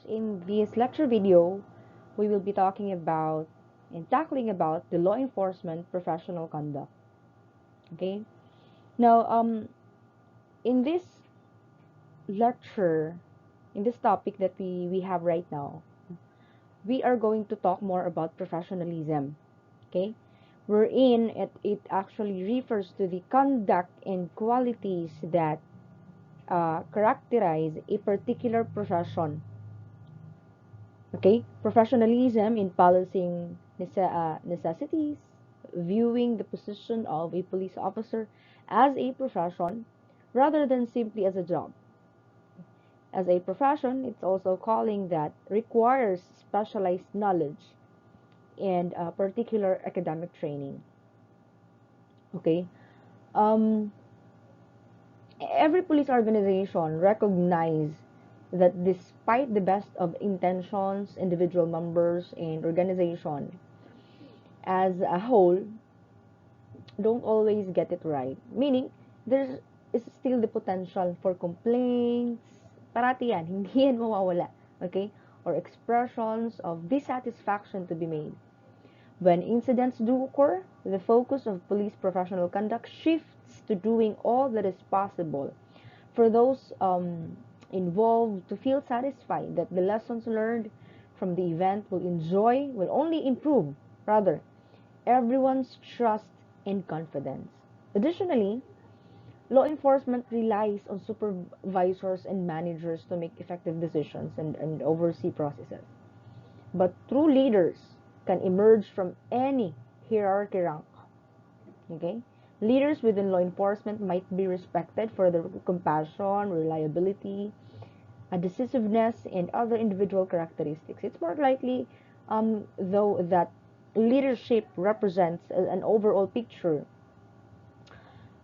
In this lecture video, we will be talking about and tackling about the law enforcement professional conduct. Okay. Now, in this lecture, in this topic that we have right now, we are going to talk more about professionalism. Okay, wherein it actually refers to the conduct and qualities that characterize a particular profession. Okay, professionalism in balancing necessities, viewing the position of a police officer as a profession rather than simply as a job. As a profession, it's also calling that requires specialized knowledge and particular academic training. Okay, um, every police organization recognize that despite the best of intentions, individual members and organization as a whole don't always get it right. Meaning, there is still the potential for complaints. Parati yan, hindi yan mawawala. Okay? Or expressions of dissatisfaction to be made. When incidents do occur, the focus of police professional conduct shifts to doing all that is possible for those involved to feel satisfied that the lessons learned from the event will only improve, rather, everyone's trust and confidence. Additionally, law enforcement relies on supervisors and managers to make effective decisions and oversee processes. But true leaders can emerge from any hierarchy rank. Okay? Leaders within law enforcement might be respected for their compassion, reliability, decisiveness, and other individual characteristics. It's more likely, though, that leadership represents an overall picture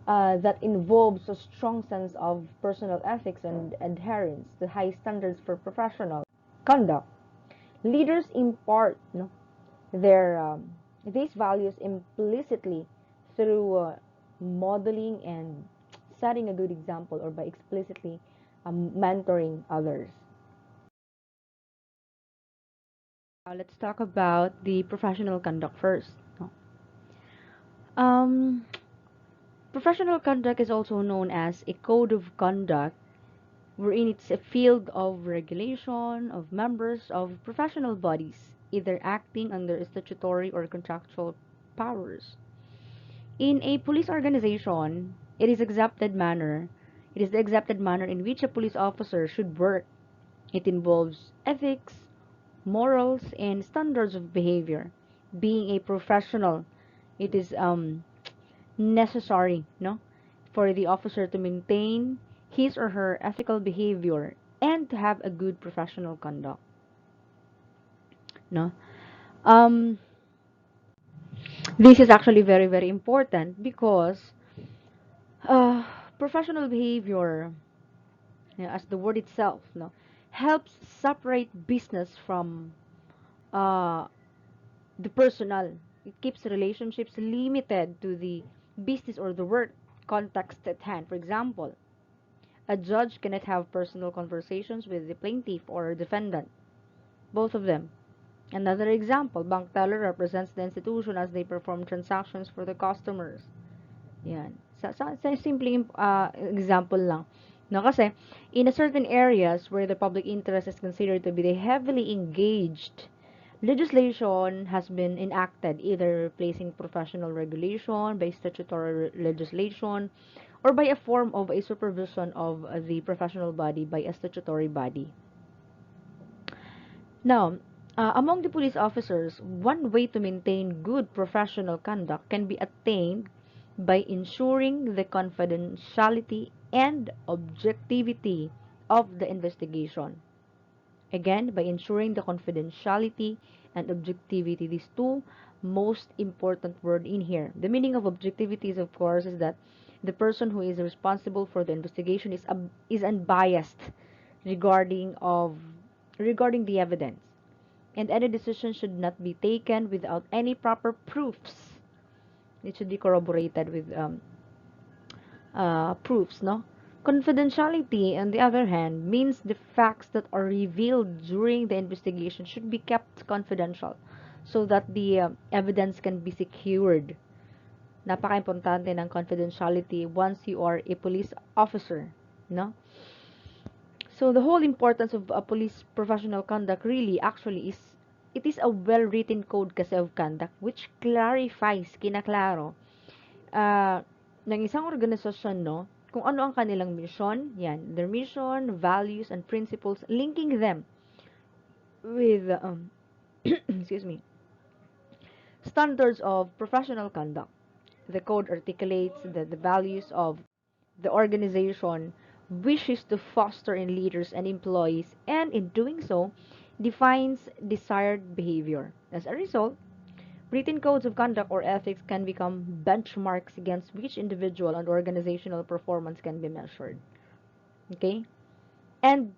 that involves a strong sense of personal ethics and adherence to high standards for professional conduct. Leaders impart their these values implicitly through modeling and setting a good example, or by explicitly mentoring others. Let's talk about the professional conduct first. No? Um, Professional conduct is also known as a code of conduct, wherein it's a field of regulation of members of professional bodies, either acting under statutory or contractual powers. In a police organization, it is the accepted manner in which a police officer should work. It involves ethics, morals, and standards of behavior. Being a professional, it is necessary, no, for the officer to maintain his or her ethical behavior and to have a good professional conduct, no. Um, this is actually very very important because uh, professional behavior, as the word itself, no, helps separate business from uh, the personal. It keeps relationships limited to the business or the work context at hand. For example, a judge cannot have personal conversations with the plaintiff or defendant, both of them. Another example, bank teller represents the institution as they perform transactions for the customers. Yan. Sa simple example lang. No, kasi in a certain areas where the public interest is considered to be the heavily engaged, legislation has been enacted, either replacing professional regulation by statutory legislation or by a form of a supervision of the professional body by a statutory body. Now, among the police officers, one way to maintain good professional conduct can be attained by ensuring the confidentiality and objectivity of the investigation. Again, by ensuring the confidentiality and objectivity, these two most important word in here. The meaning of objectivity is, of course, is that the person who is responsible for the investigation is unbiased regarding of regarding the evidence, and any decision should not be taken without any proper proofs. It should be corroborated with proofs, no? Confidentiality, on the other hand, means the facts that are revealed during the investigation should be kept confidential so that the evidence can be secured. Napaka-importante ng confidentiality once you are a police officer, no? So the whole importance of a police professional conduct really actually is it is a well-written code kasi of conduct which clarifies, kinaklaro, ah, ng isang organisasyon, no, kung ano ang kanilang mission, yan, their mission, values, and principles, linking them with, excuse me, standards of professional conduct. The code articulates the values of the organization wishes to foster in leaders and employees, and in doing so, defines desired behavior. As a result, written codes of conduct or ethics can become benchmarks against which individual and organizational performance can be measured. Okay? And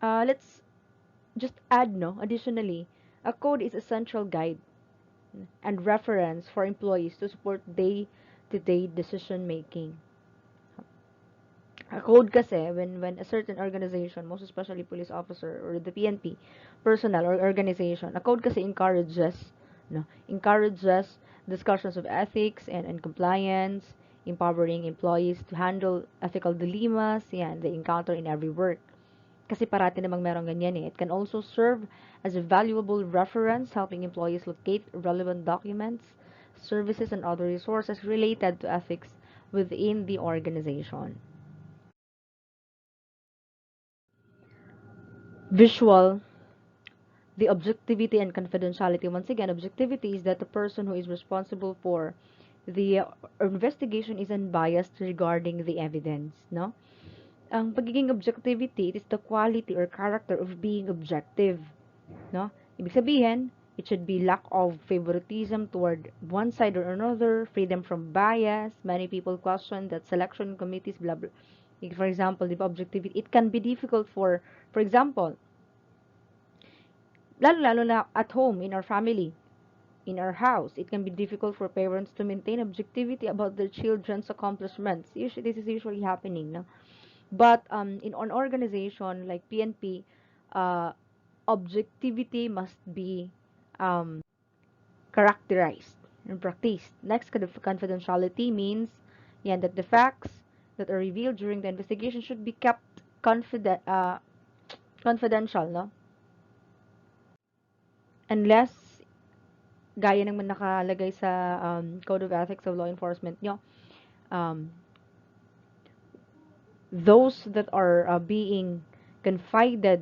let's just add, no, additionally, a code is essential guide and reference for employees to support day-to-day decision making. A code kasi, when a certain organization, most especially police officer or the PNP personnel or organization, a code kasi encourages, no, encourages discussions of ethics and compliance, empowering employees to handle ethical dilemmas, yan, they encounter in every work. Kasi parati namang merong ganyan eh. It can also serve as a valuable reference, helping employees locate relevant documents, services, and other resources related to ethics within the organization. Visual, the objectivity and confidentiality. Once again, objectivity is that the person who is responsible for the investigation is unbiased regarding the evidence, no? Ang pagiging objectivity, it is the quality or character of being objective, no? Ibig sabihin, it should be lack of favoritism toward one side or another, freedom from bias. Many people question that selection committees, blah, blah. Like, for example, the objectivity, it can be difficult for example, lalo-lalo na at home, in our family, in our house, it can be difficult for parents to maintain objectivity about their children's accomplishments. Usually, this is usually happening, no? But in an organization like PNP, uh, objectivity must be um, characterized and practiced. Next, confidentiality means yan, that the facts that are revealed during the investigation should be kept confidential, no? Unless gaya ng nakalagay sa Code of Ethics of Law Enforcement nyo, um, those that are being confided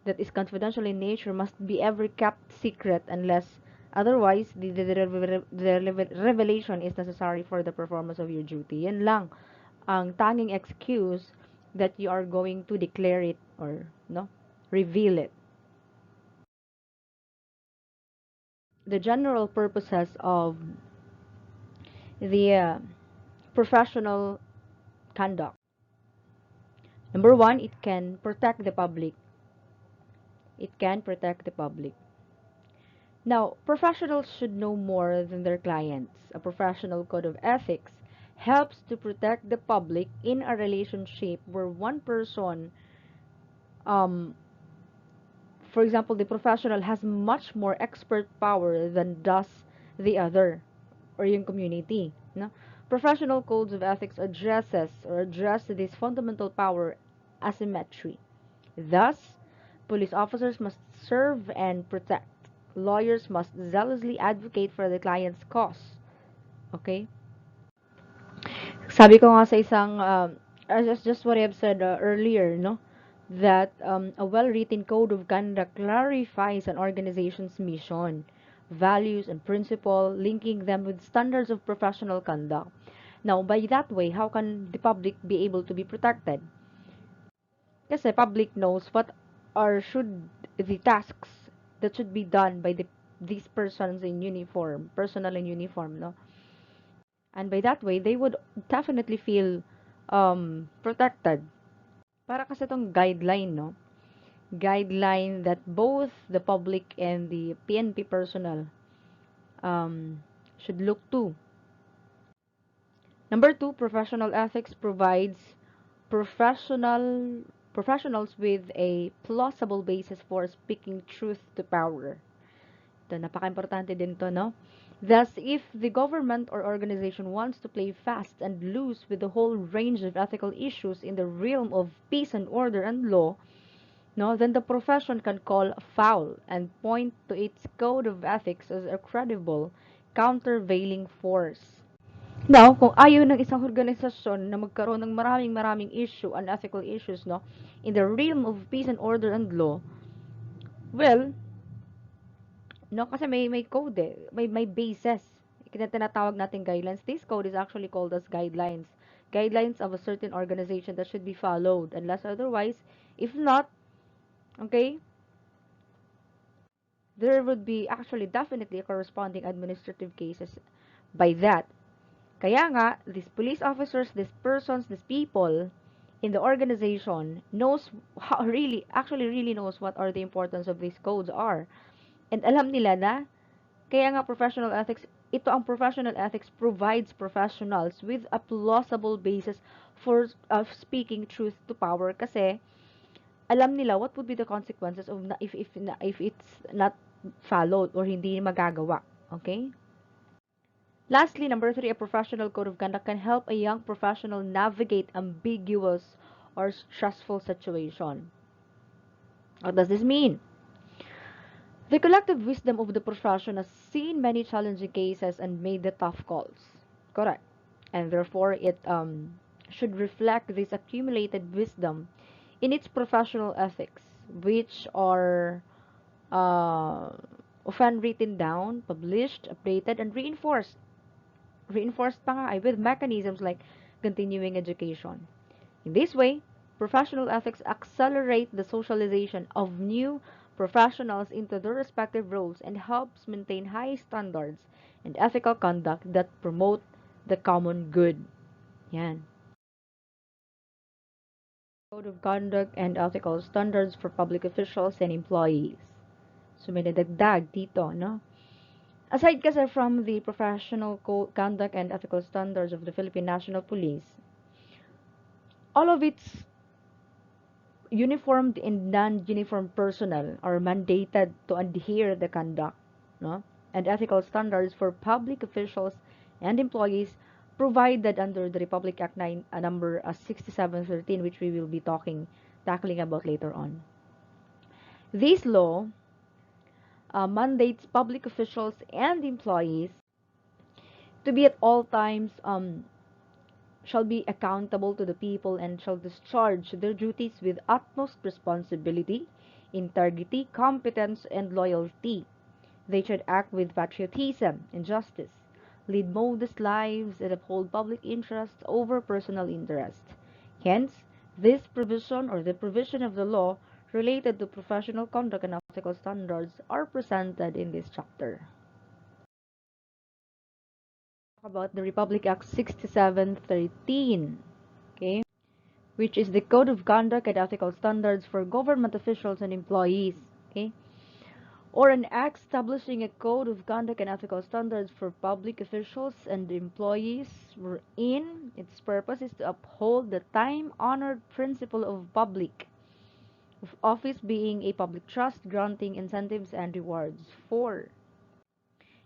that is confidential in nature must be ever kept secret unless otherwise the revelation is necessary for the performance of your duty. Yan lang ang tanging excuse that you are going to declare it or no reveal it. The general purposes of the professional conduct. Number one, it can protect the public. It can protect the public. Now, professionals should know more than their clients. A professional code of ethics helps to protect the public in a relationship where one person, um, for example, the professional has much more expert power than does the other or yung community. No? Professional codes of ethics address this fundamental power asymmetry. Thus, police officers must serve and protect. Lawyers must zealously advocate for the client's cause. Okay? Sabi ko nga sa isang, just what I've said earlier, no? That a well-written code of conduct clarifies an organization's mission, values, and principle, linking them with standards of professional conduct. Now, by that way, how can the public be able to be protected? Kasi public knows what are should the tasks that should be done by these persons in uniform, personnel in uniform, no? And by that way, they would definitely feel protected. Para kasi itong guideline, no? Guideline that both the public and the PNP personnel should look to. Number two, professional ethics provides professionals with a plausible basis for speaking truth to power. Ito, napaka-importante din to, no? Thus, if the government or organization wants to play fast and loose with the whole range of ethical issues in the realm of peace and order and law, no, then the profession can call foul and point to its code of ethics as a credible, countervailing force. Now, kung ayaw ng isang organisasyon na magkaroon ng maraming issue, unethical issues, no, in the realm of peace and order and law, well, no, kasi may code eh, may basis. Tinatawag natin guidelines. This code is actually called as guidelines. Guidelines of a certain organization that should be followed unless otherwise, if not, okay, there would be actually definitely corresponding administrative cases by that. Kaya nga, these police officers, these persons, these people in the organization knows how really, actually really knows what are the importance of these codes are. And alam nila na, kaya nga professional ethics, ito ang professional ethics provides professionals with a plausible basis for speaking truth to power kasi alam nila what would be the consequences of if it's not followed or hindi magagawa. Okay? Lastly, number 3, a professional code of conduct can help a young professional navigate ambiguous or stressful situation. What does this mean? The collective wisdom of the profession has seen many challenging cases and made the tough calls. Correct. And therefore, it should reflect this accumulated wisdom in its professional ethics, which are uh, often written down, published, updated, and reinforced. Reinforced pa nga with mechanisms like continuing education. In this way, professional ethics accelerate the socialization of new professionals into their respective roles and helps maintain high standards and ethical conduct that promote the common good. Yan. Code of conduct and ethical standards for public officials and employees. So may nadagdag dito, no? Aside kasi from the professional conduct and ethical standards of the Philippine National Police, all of its uniformed and non-uniform personnel are mandated to adhere the conduct, no, and ethical standards for public officials and employees provided under the Republic Act 9, number 6713, which we will be tackling about later on. This law mandates public officials and employees to be at all times shall be accountable to the people and shall discharge their duties with utmost responsibility, integrity, competence, and loyalty. They should act with patriotism and justice, lead modest lives, and uphold public interests over personal interests. Hence, this provision or the provision of the law related to professional conduct and ethical standards are presented in this chapter. About the Republic Act 6713, okay, which is the Code of Conduct and Ethical Standards for Government Officials and Employees, okay, or an act establishing a Code of Conduct and Ethical Standards for public officials and employees, wherein its purpose is to uphold the time-honored principle of public of office being a public trust, granting incentives and rewards for.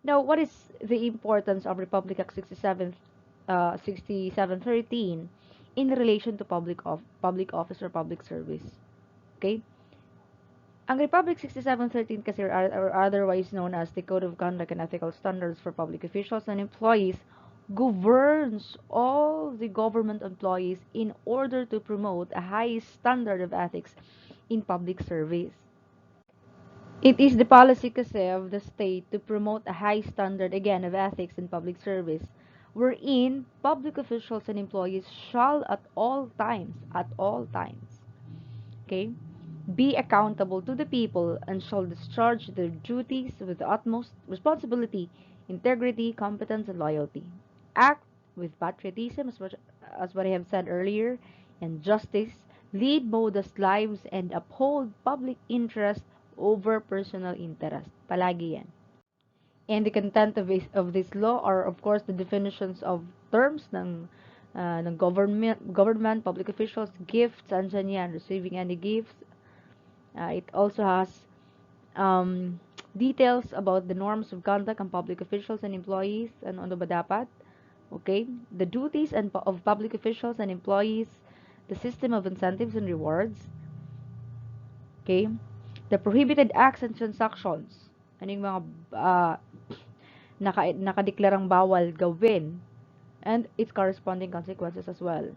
Now, what is the importance of Republic Act 6713 in relation to public office or public service? Okay? Ang Republic 6713 kasi or otherwise known as the Code of Conduct and Ethical Standards for Public Officials and Employees governs all the government employees in order to promote a high standard of ethics in public service. It is the policy kasi of the state to promote a high standard again of ethics in public service, wherein public officials and employees shall at all times, okay, be accountable to the people and shall discharge their duties with the utmost responsibility, integrity, competence, and loyalty. Act with patriotism, as what I have said earlier, and justice, lead modest lives, and uphold public interest over personal interest. Palagi yan. And the content of this law are, of course, the definitions of terms ng ng government, public officials, gifts, andyan yan, receiving any gifts. It also has um, details about the norms of conduct of public officials and employees, and ano ba dapat. Okay, the duties of public officials and employees, the system of incentives and rewards. Okay, the prohibited acts and transactions. Ano yung mga uh, nakadeklarang bawal gawin, and its corresponding consequences as well.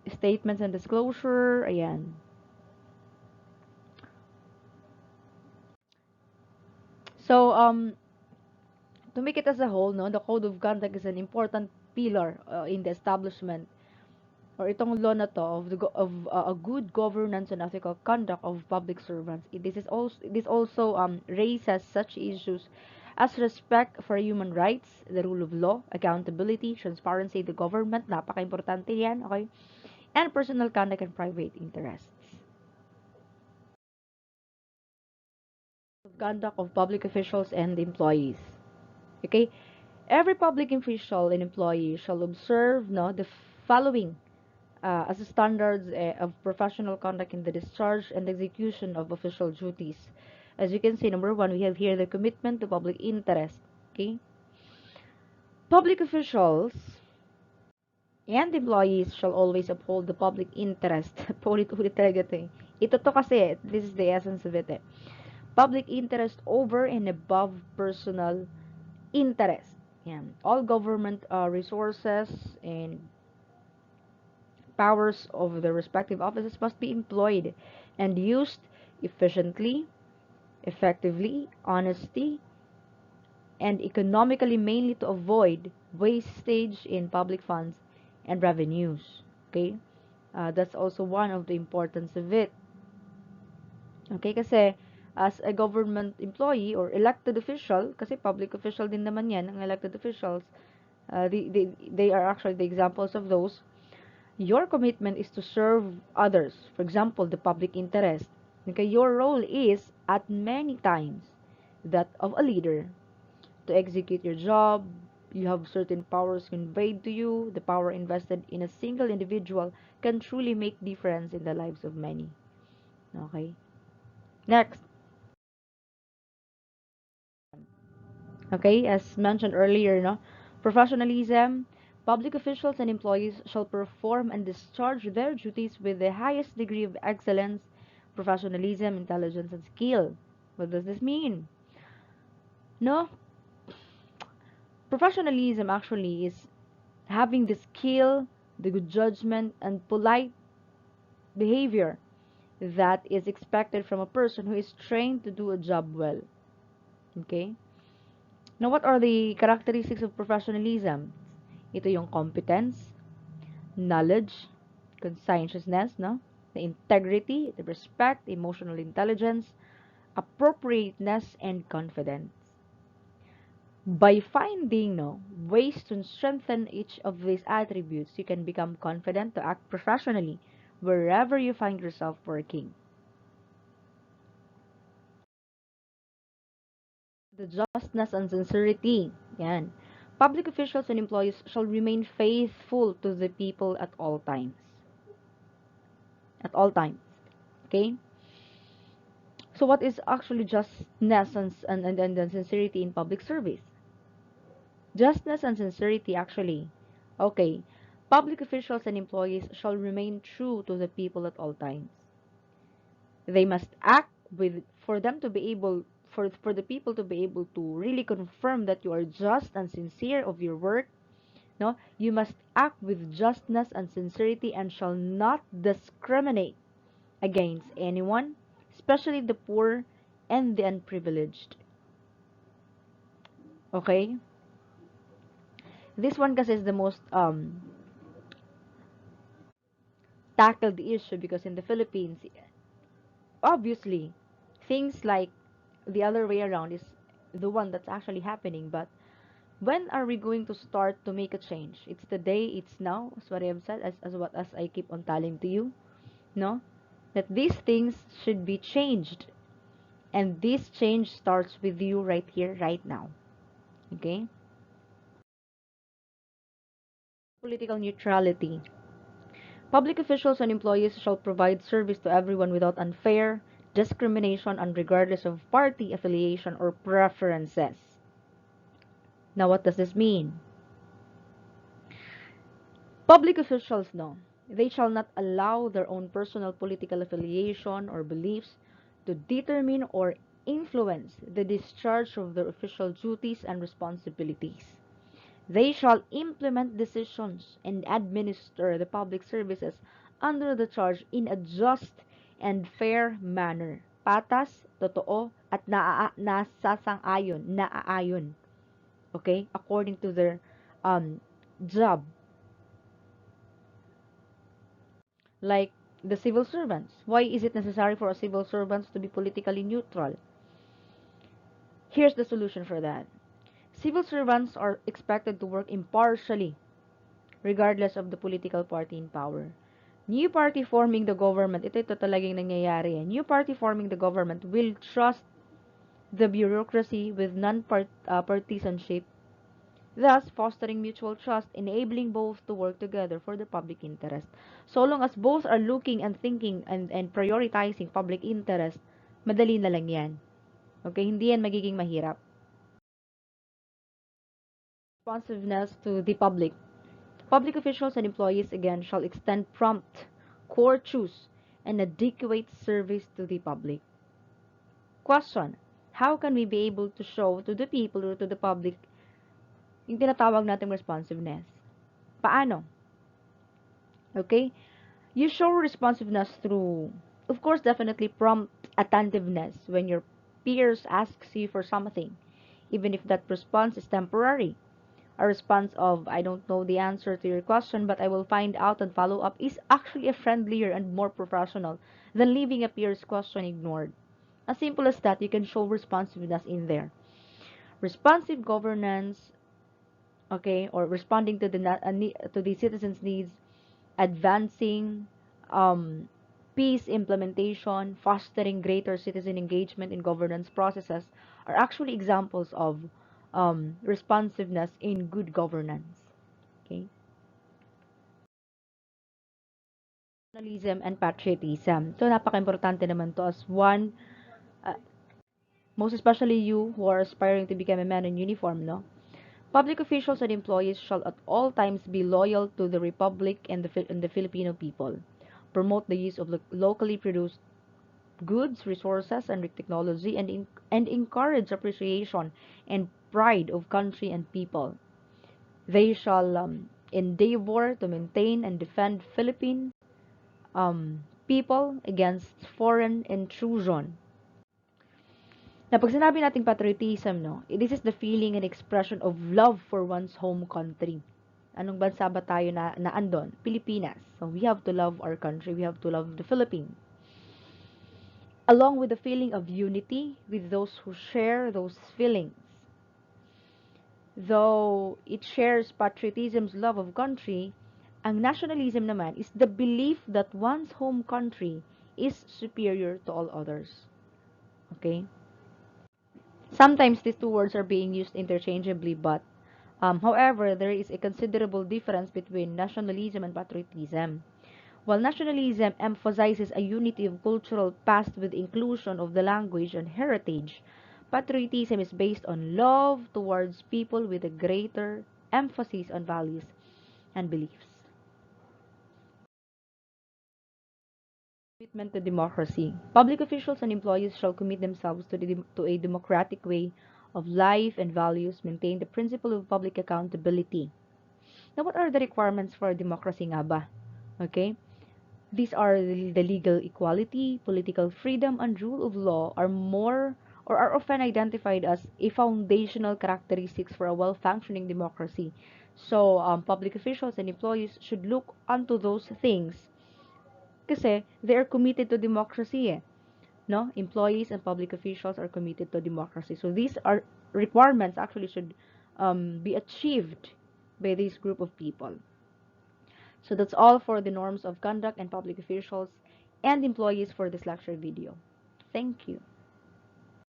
Statements and disclosure, ayan. So, to make it as a whole, no, the code of conduct is an important pillar in the establishment or itong law na to of a good governance and ethical conduct of public servants. This also raises such issues as respect for human rights, the rule of law, accountability, transparency in the government, napaka-importante yan, okay? And personal conduct and private interests. Conduct of public officials and employees. Okay? Every public official and employee shall observe no, the following as standards of professional conduct in the discharge and execution of official duties. As you can see, number one, we have here the commitment to public interest. Okay? Public officials and employees shall always uphold the public interest. Paulit-ulit talaga ito eh. Ito to kasi, this is the essence of it eh. Public interest over and above personal interest. Yan. All government resources and powers of the respective offices must be employed and used efficiently, effectively, honestly, and economically, mainly to avoid wastage in public funds and revenues. Okay? That's also one of the importance of it. Okay, kasi as a government employee or elected official, kasi public official din naman yan, ang elected officials, they are actually the examples of those. Your commitment is to serve others, for example, the public interest. Okay, your role is, at many times, that of a leader. To execute your job, you have certain powers conveyed to you. The power invested in a single individual can truly make difference in the lives of many. Okay? Next. Okay, as mentioned earlier, no? Professionalism. Public officials and employees shall perform and discharge their duties with the highest degree of excellence, professionalism, intelligence, and skill. What does this mean? No, professionalism actually is having the skill, the good judgment, and polite behavior that is expected from a person who is trained to do a job well. Okay? Now, what are the characteristics of professionalism? Ito yung competence, knowledge, conscientiousness, no? The integrity, the respect, emotional intelligence, appropriateness, and confidence. By finding ways to strengthen each of these attributes, you can become confident to act professionally wherever you find yourself working. The justness and sincerity. Yan. Public officials and employees shall remain faithful to the people at all times. At all times. Okay? So what is actually justness and sincerity in public service? Justness and sincerity actually. Okay. Public officials and employees shall remain true to the people at all times. They must act with for them to be able for the people to be able to really confirm that you are just and sincere of your work. No, you must act with justness and sincerity and shall not discriminate against anyone, especially the poor and the unprivileged. Okay? This one kasi is the most tackled issue because in the Philippines, obviously, things like the other way around is the one that's actually happening. But when are we going to start to make a change? It's the day, it's now, as what I have said, as I keep on telling to you, no? That these things should be changed. And this change starts with you right here, right now. Okay? Political neutrality. Public officials and employees shall provide service to everyone without unfair discrimination and regardless of party affiliation or preferences. Now, what does this mean? Public officials, no, they shall not allow their own personal political affiliation or beliefs to determine or influence the discharge of their official duties and responsibilities. They shall implement decisions and administer the public services under the charge in a just and fair manner. Patas, totoo, at naaayon, okay, according to their um, job. Like the civil servants. Why is it necessary for a civil servants to be politically neutral? Here's the solution for that. Civil servants are expected to work impartially regardless of the political party in power. New party forming the government, ito talagang nangyayari. New party forming the government will trust the bureaucracy with non-partisanship, thus fostering mutual trust, enabling both to work together for the public interest. So long as both are looking and thinking and prioritizing public interest, madali na lang yan. Okay, hindi yan magiging mahirap. Responsiveness to the public. Public officials and employees again shall extend prompt, courteous, and adequate service to the public. Question: how can we be able to show to the people or to the public yung tinatawag nating responsiveness? Paano? Okay? You show responsiveness through, of course, definitely prompt attentiveness when your peers asks you for something, even if that response is temporary. A response of, I don't know the answer to your question, but I will find out and follow up is actually a friendlier and more professional than leaving a peer's question ignored. As simple as that, you can show responsiveness in there. Responsive governance, okay, or responding to to the citizens' needs, advancing um, peace implementation, fostering greater citizen engagement in governance processes are actually examples of responsiveness in good governance. Okay? Nationalism and patriotism. So, napaka-importante naman to as one, uh, most especially you who are aspiring to become a man in uniform, no? Public officials and employees shall at all times be loyal to the Republic and the Filipino people. Promote the use of locally produced goods, resources, and technology, and encourage appreciation and pride of country and people. They shall endeavor to maintain and defend Philippine people against foreign intrusion. Na pag sinabi nating patriotism, no, this is the feeling and expression of love for one's home country. Anong bansa ba tayo na andon? Pilipinas. So we have to love our country. We have to love the Philippines. Along with the feeling of unity with those who share those feelings. Though it shares patriotism's love of country, ang nationalism naman is the belief that one's home country is superior to all others. Okay? Sometimes these two words are being used interchangeably, but however, there is a considerable difference between nationalism and patriotism. While nationalism emphasizes a unity of cultural past with inclusion of the language and heritage, patriotism is based on love towards people with a greater emphasis on values and beliefs. Commitment to democracy. Public officials and employees shall commit themselves to a democratic way of life and values, maintain the principle of public accountability. Now, what are the requirements for democracy nga ba? Okay? These are the legal equality, political freedom, and rule of law are more or are often identified as a foundational characteristics for a well-functioning democracy. So, public officials and employees should look onto those things kasi they are committed to democracy eh. No? Employees and public officials are committed to democracy. So, these are requirements actually should be achieved by this group of people. So that's all for the norms of conduct and public officials and employees for this lecture video. Thank you.